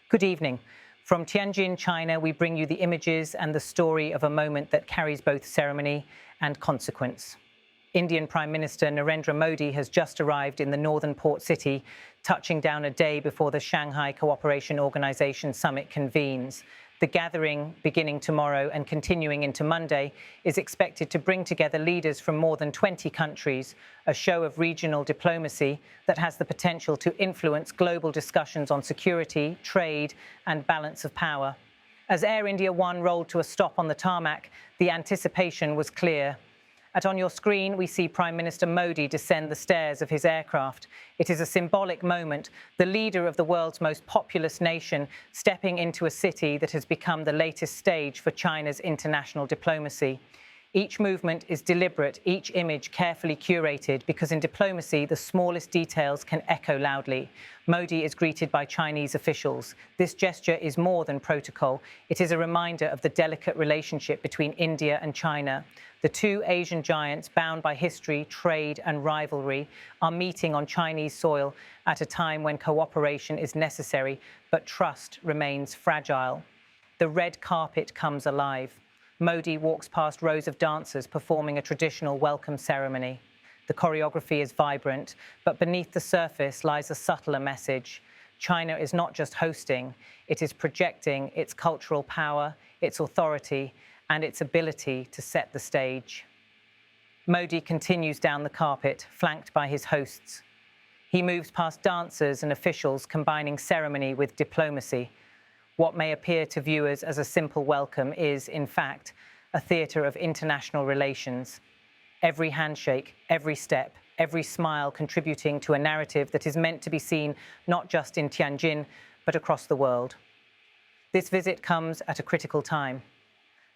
Good evening. From Tianjin, China, we bring you the images and the story of a moment that carries both ceremony and consequence. Indian Prime Minister Narendra Modi has just arrived in the northern port city, touching down a day before the Shanghai Cooperation Organisation summit convenes. The gathering, beginning tomorrow and continuing into Monday, is expected to bring together leaders from more than 20 countries, a show of regional diplomacy that has the potential to influence global discussions on security, trade and balance of power. As Air India One rolled to a stop on the tarmac, the anticipation was clear. On your screen, we see Prime Minister Modi descend the stairs of his aircraft. It is a symbolic moment, the leader of the world's most populous nation stepping into a city that has become the latest stage for China's international diplomacy. Each movement is deliberate, each image carefully curated, because in diplomacy, the smallest details can echo loudly. Modi is greeted by Chinese officials. This gesture is more than protocol. It is a reminder of the delicate relationship between India and China. The two Asian giants, bound by history, trade and rivalry, are meeting on Chinese soil at a time when cooperation is necessary, but trust remains fragile. The red carpet comes alive. Modi walks past rows of dancers performing a traditional welcome ceremony. The choreography is vibrant, but beneath the surface lies a subtler message. China is not just hosting, it is projecting its cultural power, its authority, and its ability to set the stage. Modi continues down the carpet, flanked by his hosts. He moves past dancers and officials, combining ceremony with diplomacy. What may appear to viewers as a simple welcome is, in fact, a theatre of international relations. Every handshake, every step, every smile contributing to a narrative that is meant to be seen not just in Tianjin, but across the world. This visit comes at a critical time.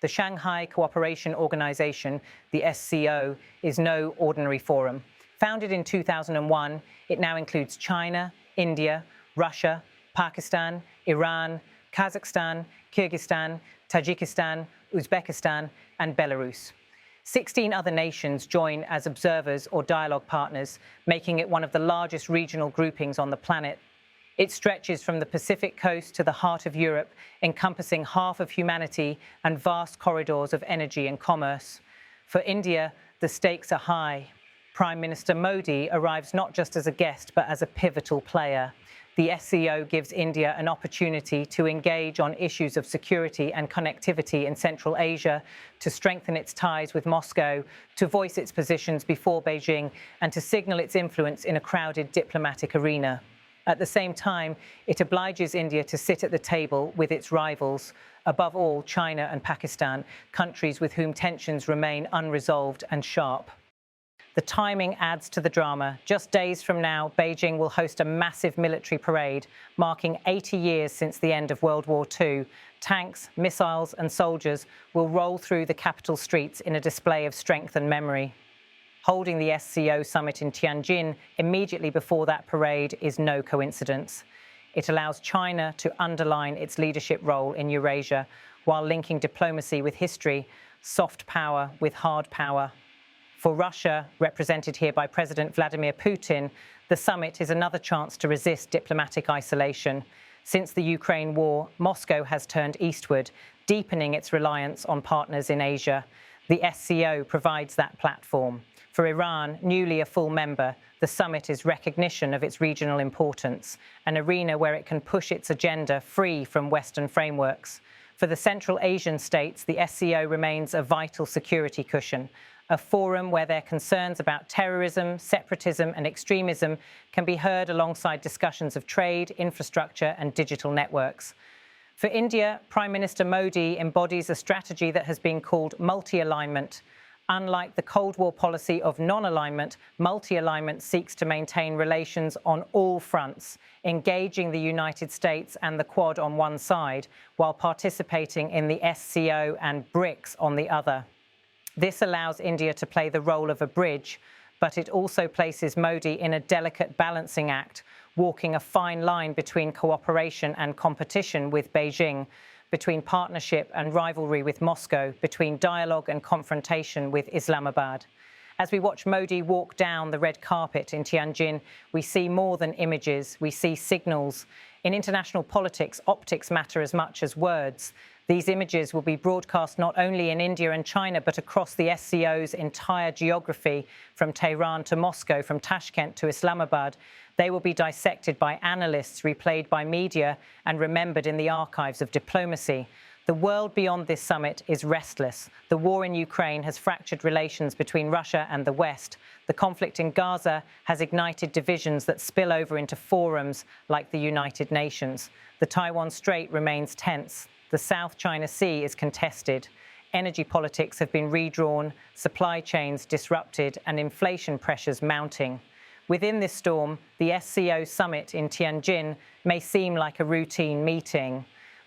The Shanghai Cooperation Organisation, the SCO, is no ordinary forum. Founded in 2001, it now includes China, India, Russia, Pakistan, Iran, Kazakhstan, Kyrgyzstan, Tajikistan, Uzbekistan, and Belarus. 16 other nations join as observers or dialogue partners, making it one of the largest regional groupings on the planet. It stretches from the Pacific coast to the heart of Europe, encompassing half of humanity and vast corridors of energy and commerce. For India, the stakes are high. Prime Minister Modi arrives not just as a guest, but as a pivotal player. The SCO gives India an opportunity to engage on issues of security and connectivity in Central Asia, to strengthen its ties with Moscow, to voice its positions before Beijing, and to signal its influence in a crowded diplomatic arena. At the same time, it obliges India to sit at the table with its rivals, above all China and Pakistan, countries with whom tensions remain unresolved and sharp. The timing adds to the drama. Just days from now, Beijing will host a massive military parade, marking 80 years since the end of World War II. Tanks, missiles and soldiers will roll through the capital streets in a display of strength and memory. Holding the SCO summit in Tianjin immediately before that parade is no coincidence. It allows China to underline its leadership role in Eurasia, while linking diplomacy with history, soft power with hard power. For Russia, represented here by President Vladimir Putin, the summit is another chance to resist diplomatic isolation. Since the Ukraine war, Moscow has turned eastward, deepening its reliance on partners in Asia. The SCO provides that platform. For Iran, newly a full member, the summit is recognition of its regional importance, an arena where it can push its agenda free from Western frameworks. For the Central Asian states, the SCO remains a vital security cushion, a forum where their concerns about terrorism, separatism and extremism can be heard alongside discussions of trade, infrastructure and digital networks. For India, Prime Minister Modi embodies a strategy that has been called multi-alignment. Unlike the Cold War policy of non-alignment, multi-alignment seeks to maintain relations on all fronts, engaging the United States and the Quad on one side, while participating in the SCO and BRICS on the other. This allows India to play the role of a bridge, but it also places Modi in a delicate balancing act, walking a fine line between cooperation and competition with Beijing, between partnership and rivalry with Moscow, between dialogue and confrontation with Islamabad. As we watch Modi walk down the red carpet in Tianjin, we see more than images, we see signals. In international politics, optics matter as much as words. These images will be broadcast not only in India and China, but across the SCO's entire geography, from Tehran to Moscow, from Tashkent to Islamabad. They will be dissected by analysts, replayed by media, and remembered in the archives of diplomacy. The world beyond this summit is restless. The war in Ukraine has fractured relations between Russia and the West. The conflict in Gaza has ignited divisions that spill over into forums like the United Nations. The Taiwan Strait remains tense. The South China Sea is contested. Energy politics have been redrawn, supply chains disrupted, and inflation pressures mounting. Within this storm, the SCO summit in Tianjin may seem like a routine meeting.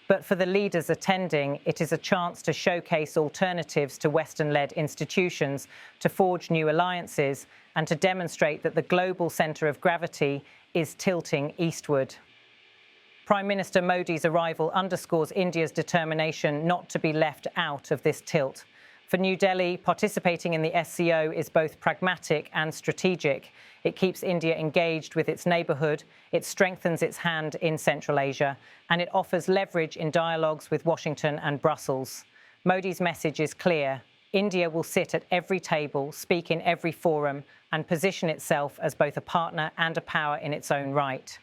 But for the leaders attending, it is a chance to showcase alternatives to Western-led institutions, to forge new alliances, and to demonstrate that the global centre of gravity is tilting eastward. Prime Minister Modi's arrival underscores India's determination not to be left out of this tilt. For New Delhi, participating in the SCO is both pragmatic and strategic. It keeps India engaged with its neighbourhood, it strengthens its hand in Central Asia, and it offers leverage in dialogues with Washington and Brussels. Modi's message is clear. India will sit at every table, speak in every forum, and position itself as both a partner and a power in its own right.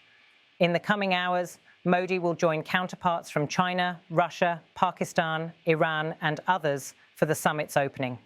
In the coming hours, Modi will join counterparts from China, Russia, Pakistan, Iran, and others for the summit's opening.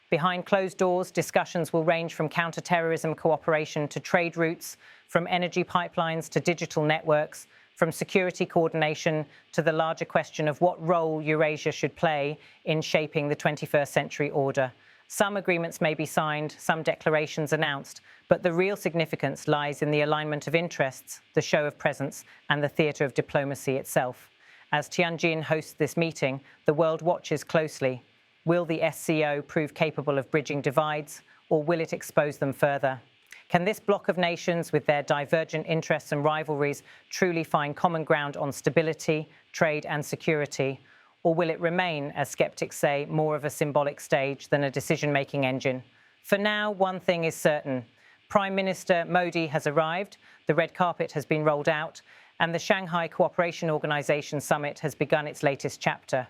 Behind closed doors, discussions will range from counter-terrorism cooperation to trade routes, from energy pipelines to digital networks, from security coordination to the larger question of what role Eurasia should play in shaping the 21st century order. Some agreements may be signed, some declarations announced, but the real significance lies in the alignment of interests, the show of presence, and the theatre of diplomacy itself. As Tianjin hosts this meeting, the world watches closely. Will the SCO prove capable of bridging divides, or will it expose them further? Can this bloc of nations, with their divergent interests and rivalries, truly find common ground on stability, trade and security? Or will it remain, as skeptics say, more of a symbolic stage than a decision-making engine? For now, one thing is certain. Prime Minister Modi has arrived, the red carpet has been rolled out, and the Shanghai Cooperation Organisation summit has begun its latest chapter.